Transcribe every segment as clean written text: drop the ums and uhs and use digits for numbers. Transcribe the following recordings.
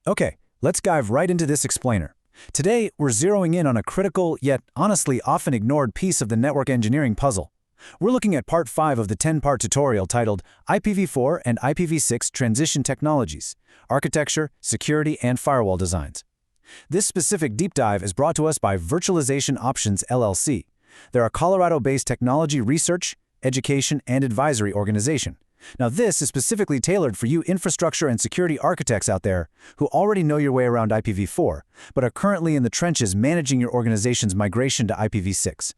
Okay, let's dive right into this explainer. Today, we're zeroing in on a critical, yet honestly often ignored piece of the network engineering puzzle. We're looking at part 5 of the 10-part tutorial titled IPv4 and IPv6 Transition Technologies, Architecture, Security, and Firewall Designs. This specific deep dive is brought to us by Virtualization Options LLC. They're a Colorado-based technology research, education, and advisory organization. Now, this is specifically tailored for you infrastructure and security architects out there who already know your way around IPv4, but are currently in the trenches managing your organization's migration to IPv6.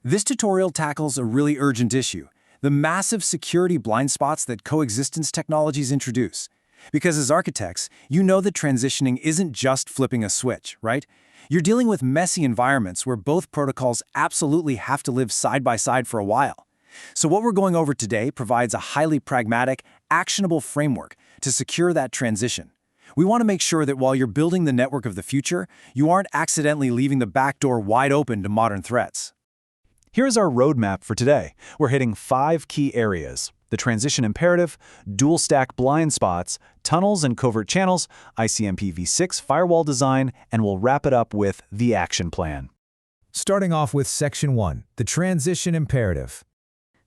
This tutorial tackles a really urgent issue, the massive security blind spots that coexistence technologies introduce. Because as architects, you know that transitioning isn't just flipping a switch, right? You're dealing with messy environments where both protocols absolutely have to live side by side for a while. So what we're going over today provides a highly pragmatic, actionable framework to secure that transition. We want to make sure that while you're building the network of the future, you aren't accidentally leaving the back door wide open to modern threats. Here's our roadmap for today. We're hitting 5 key areas: the transition imperative, dual-stack blind spots, tunnels and covert channels, IPv6 firewall design, and we'll wrap it up with the action plan. Starting off with Section 1, the transition imperative.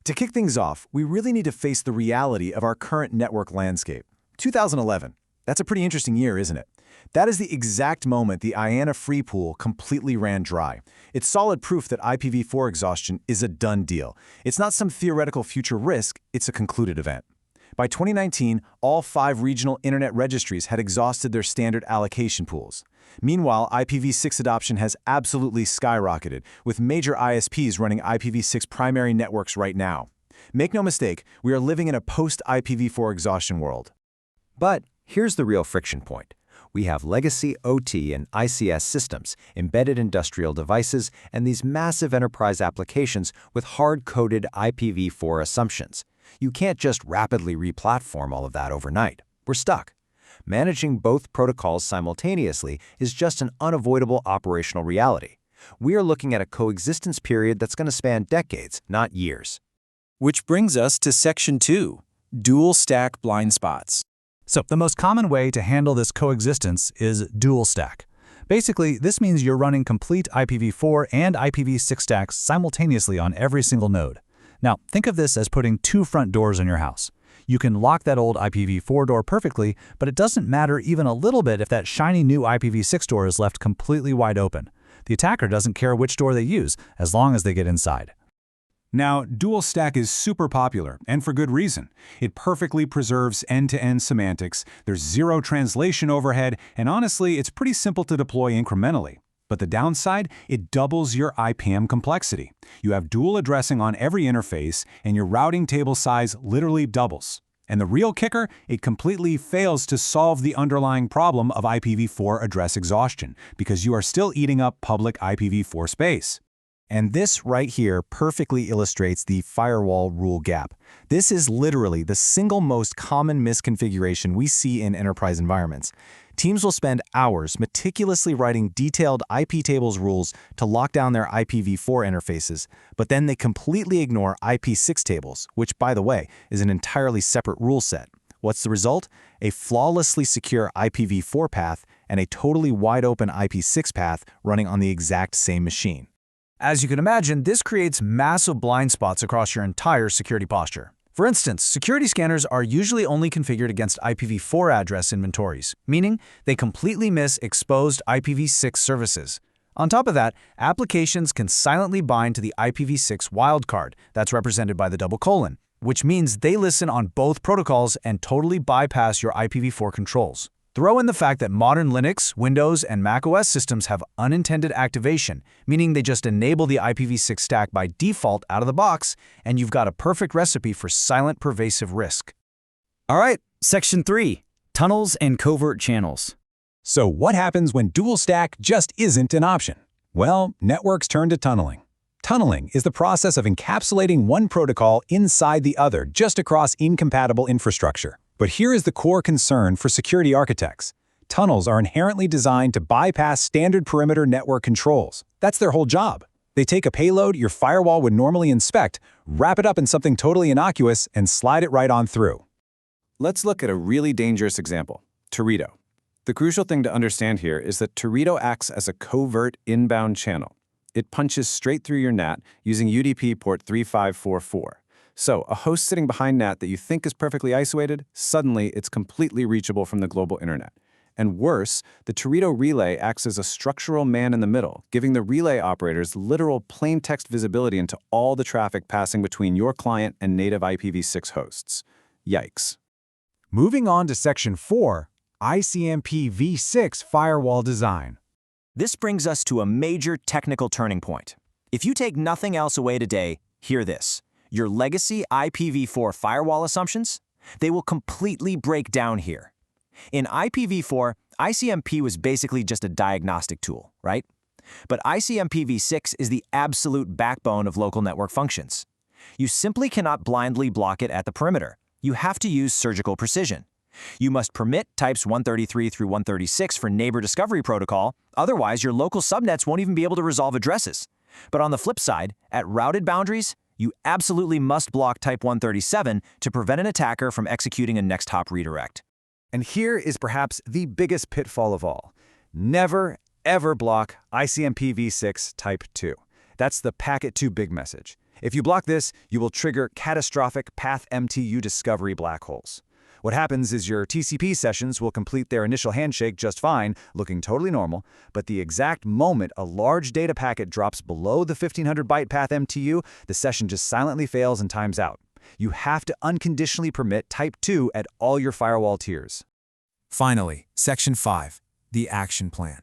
To kick things off, we really need to face the reality of our current network landscape. 2011. That's a pretty interesting year, isn't it? That is the exact moment the IANA free pool completely ran dry. It's solid proof that IPv4 exhaustion is a done deal. It's not some theoretical future risk, it's a concluded event. By 2019, all 5 regional internet registries had exhausted their standard allocation pools. Meanwhile, IPv6 adoption has absolutely skyrocketed, with major ISPs running IPv6 primary networks right now. Make no mistake, we are living in a post-IPv4 exhaustion world. But here's the real friction point. We have legacy OT and ICS systems, embedded industrial devices, and these massive enterprise applications with hard-coded IPv4 assumptions. You can't just rapidly replatform all of that overnight. We're stuck. Managing both protocols simultaneously is just an unavoidable operational reality. We are looking at a coexistence period that's going to span decades, not years. Which brings us to Section 2, dual-stack blind spots. So, the most common way to handle this coexistence is dual stack. Basically, this means you're running complete IPv4 and IPv6 stacks simultaneously on every single node. Now, think of this as putting 2 front doors in your house. You can lock that old IPv4 door perfectly, but it doesn't matter even a little bit if that shiny new IPv6 door is left completely wide open. The attacker doesn't care which door they use, as long as they get inside. Now, dual stack is super popular, and for good reason. It perfectly preserves end-to-end semantics, there's zero translation overhead, and honestly, it's pretty simple to deploy incrementally. But the downside, it doubles your IPAM complexity. You have dual addressing on every interface, and your routing table size literally doubles. And the real kicker, it completely fails to solve the underlying problem of IPv4 address exhaustion, because you are still eating up public IPv4 space. And this right here perfectly illustrates the firewall rule gap. This is literally the single most common misconfiguration we see in enterprise environments. Teams will spend hours meticulously writing detailed IP tables rules to lock down their IPv4 interfaces, but then they completely ignore IP6 tables, which, by the way, is an entirely separate rule set. What's the result? A flawlessly secure IPv4 path and a totally wide-open IP6 path running on the exact same machine. As you can imagine, this creates massive blind spots across your entire security posture. For instance, security scanners are usually only configured against IPv4 address inventories, meaning they completely miss exposed IPv6 services. On top of that, applications can silently bind to the IPv6 wildcard that's represented by the double colon, which means they listen on both protocols and totally bypass your IPv4 controls. Throw in the fact that modern Linux, Windows, and macOS systems have unintended activation, meaning they just enable the IPv6 stack by default out of the box, and you've got a perfect recipe for silent pervasive risk. All right, Section 3, tunnels and covert channels. So what happens when dual stack just isn't an option? Well, networks turn to tunneling. Tunneling is the process of encapsulating one protocol inside the other just across incompatible infrastructure. But here is the core concern for security architects. Tunnels are inherently designed to bypass standard perimeter network controls. That's their whole job. They take a payload your firewall would normally inspect, wrap it up in something totally innocuous, and slide it right on through. Let's look at a really dangerous example, Teredo. The crucial thing to understand here is that Teredo acts as a covert inbound channel. It punches straight through your NAT using UDP port 3544. So, a host sitting behind NAT that you think is perfectly isolated, suddenly it's completely reachable from the global internet. And worse, the Teredo relay acts as a structural man in the middle, giving the relay operators literal plain text visibility into all the traffic passing between your client and native IPv6 hosts. Yikes. Moving on to Section 4, ICMP-v6 Firewall Design. This brings us to a major technical turning point. If you take nothing else away today, hear this. Your legacy IPv4 firewall assumptions, they will completely break down here. In IPv4, ICMP was basically just a diagnostic tool, right? But ICMP-v6 is the absolute backbone of local network functions. You simply cannot blindly block it at the perimeter. You have to use surgical precision. You must permit types 133 through 136 for neighbor discovery protocol, otherwise your local subnets won't even be able to resolve addresses. But on the flip side, at routed boundaries, you absolutely must block type 137 to prevent an attacker from executing a next hop redirect. And here is perhaps the biggest pitfall of all. Never, ever block ICMP-v6 Type 2. That's the packet too big message. If you block this, you will trigger catastrophic path MTU discovery black holes. What happens is your TCP sessions will complete their initial handshake just fine, looking totally normal, but the exact moment a large data packet drops below the 1500-byte path MTU, the session just silently fails and times out. You have to unconditionally permit Type 2 at all your firewall tiers. Finally, Section 5, the Action Plan.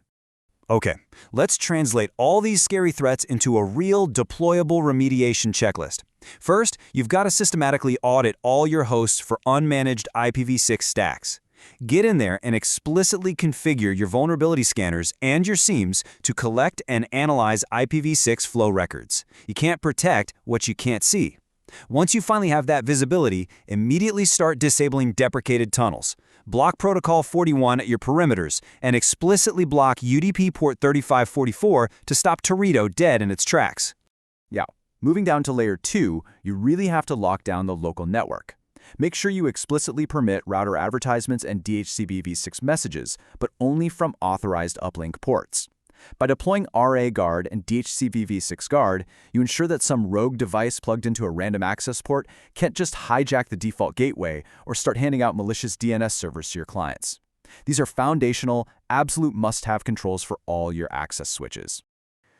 Okay, let's translate all these scary threats into a real deployable remediation checklist. First, you've got to systematically audit all your hosts for unmanaged IPv6 stacks. Get in there and explicitly configure your vulnerability scanners and your SIEMs to collect and analyze IPv6 flow records. You can't protect what you can't see. Once you finally have that visibility, immediately start disabling deprecated tunnels. Block Protocol 41 at your perimeters, and explicitly block UDP port 3544 to stop Teredo dead in its tracks. Yeah, moving down to Layer 2, you really have to lock down the local network. Make sure you explicitly permit router advertisements and DHCP-v6 messages, but only from authorized uplink ports. By deploying RA Guard and DHCP-v6 Guard, you ensure that some rogue device plugged into a random access port can't just hijack the default gateway or start handing out malicious DNS servers to your clients. These are foundational, absolute must-have controls for all your access switches.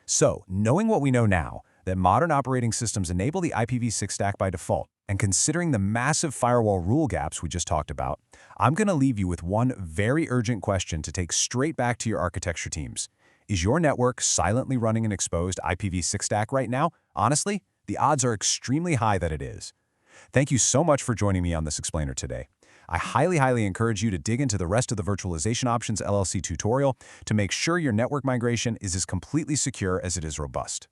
So, knowing what we know now, that modern operating systems enable the IPv6 stack by default, and considering the massive firewall rule gaps we just talked about, I'm going to leave you with one very urgent question to take straight back to your architecture teams. Is your network silently running an exposed IPv6 stack right now? Honestly, the odds are extremely high that it is. Thank you so much for joining me on this explainer today. I highly encourage you to dig into the rest of the Virtualization Options LLC tutorial to make sure your network migration is as completely secure as it is robust.